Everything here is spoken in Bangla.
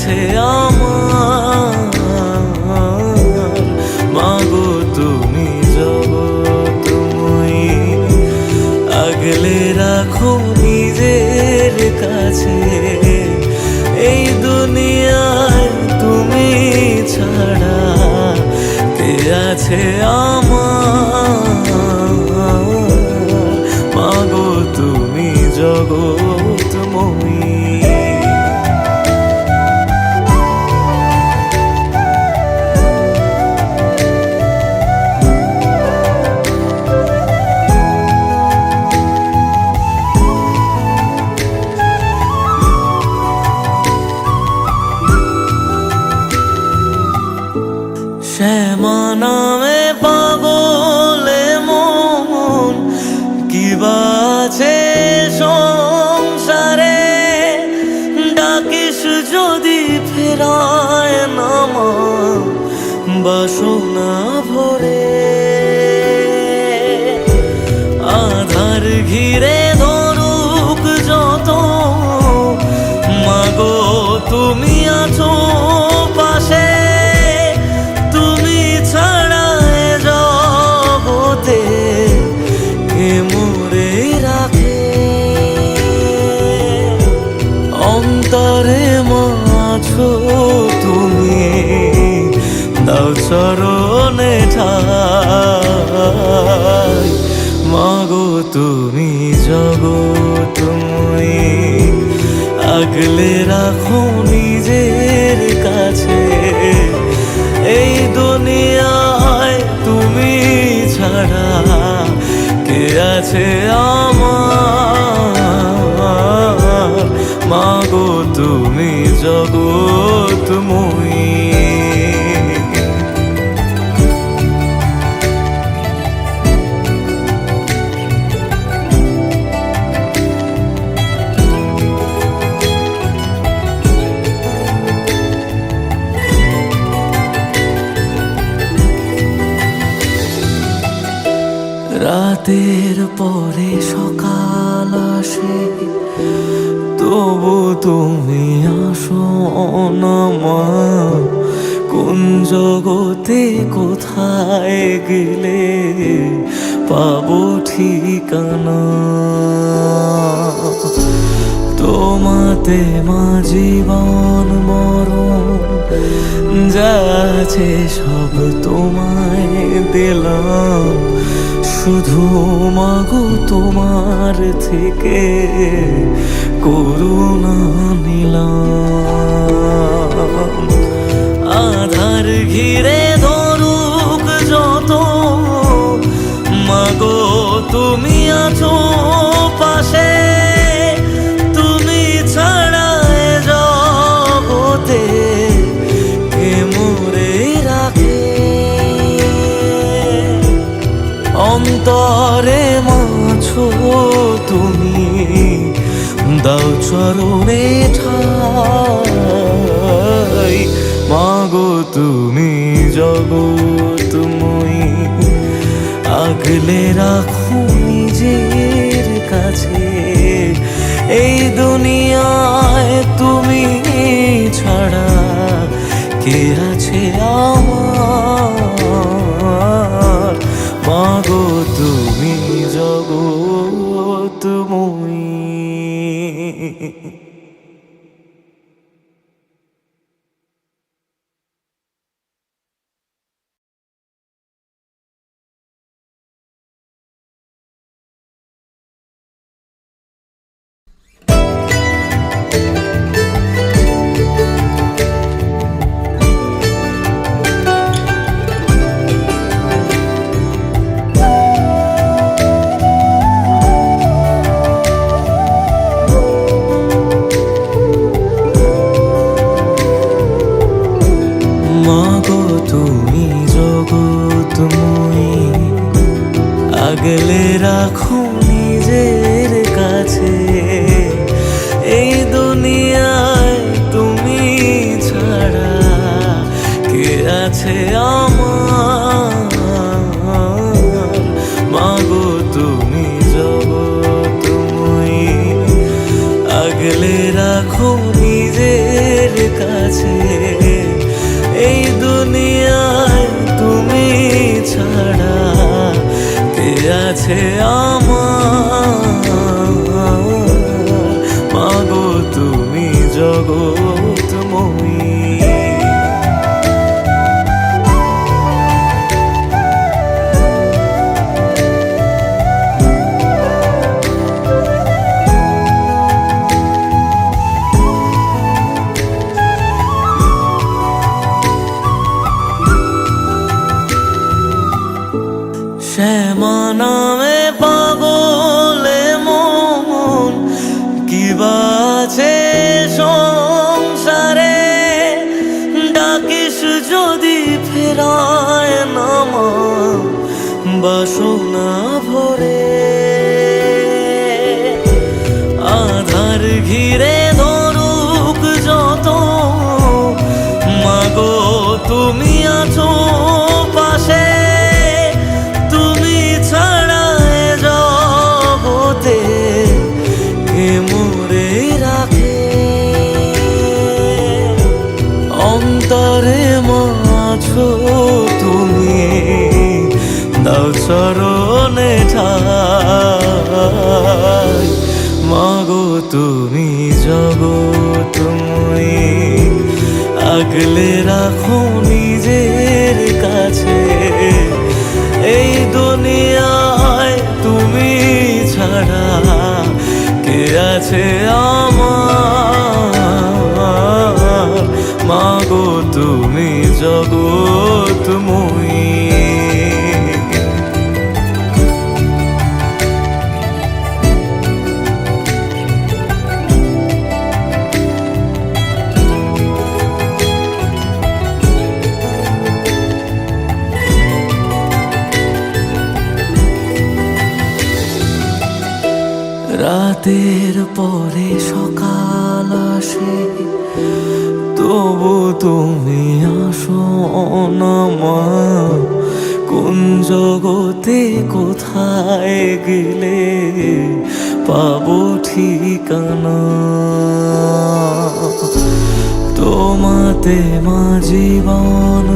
আছে আমার। মাগো তুমি জগৎময়ী, আগলে রাখো নিজের কাছে। এই দুনিয়ায় তুমি ছাড়া কে আছে আমার। মাগো তুমি জগৎময়ী। শ্যামা নামে পাগলে মন কি বাছে সংসারে, ডাকিস যদি ফেরায় না মা বাসনা ভরে। আধার ঘিরে ধরুক যত, মাগো তুমি আছো পাশে। তুমি ছাড়া এ জগতে কে মোরে রাখে। অন্তরে মাছো তুমি, দাও চরণে ঠাই। মাগো তুমি জগৎময়ী, আগলে রাখো নিজের কাছে। এই দুনিয়ায় তুমি ছাড়া কে আছে আমার। মাগো তুমি জগৎময়ী। রাতের পরে সকাল আসে, তবু তুমি আসো না মা। কোন জগতে কোথায় গেলে পাবো ঠিকানা। তোমাতে মা জীবন মরণ যা আছে সব তোমায় দিলাম। শুধু মাগো তোমার থেকে করুণা নিলাম। আধার ঘিরে ধরুক যত, মাগো তুমি আছো পাশে। তুমি ছাড়া এ জগতে কে মোরে রাখে। অন্তরে মাছো তুমি, দাও চরণে ঠাই। মাগো তুমি জগৎময়ী, আগলে রাখো নিজের কাছে। এই দুনিয়ায় তুমি ছাড়া কে আছে আমার। মাগো তুমি জগৎময়ী। আগলে রাখো নিজের কাছে। এই দুনিয়ায় তুমি ছাড়া কে আছে আমার। মাগো তুমি জগৎময়ী, আগলে রাখো নিজের কাছে। আছে আমার, মাগো তুমি জগৎময়ী। শ্যামা নামে পাগলে মন, কি বাছে সংসারে, ডাকিস যদি ফেরায় না মা বাসনা ভরে। আধার ঘিরে ধরুক যত, মাগো তুমি আছো পাশে, মোরে রাখে অন্তরে মাছো তুমি, দাও চরণে ঠাই, মাগো তুমি জগৎময়ী। আগলে রাখো নিজের কাছে, এই দুনিয়ায় তুমি ছাড়া কে আছে আমার, মাগো তুমি জগৎময়ী। রাতের পরে সকাল আসে, তবু তুমি আসো না মা, কোন জগতে কোথায় গেলে পাবো ঠিকানা। তোমাতে মা জীবন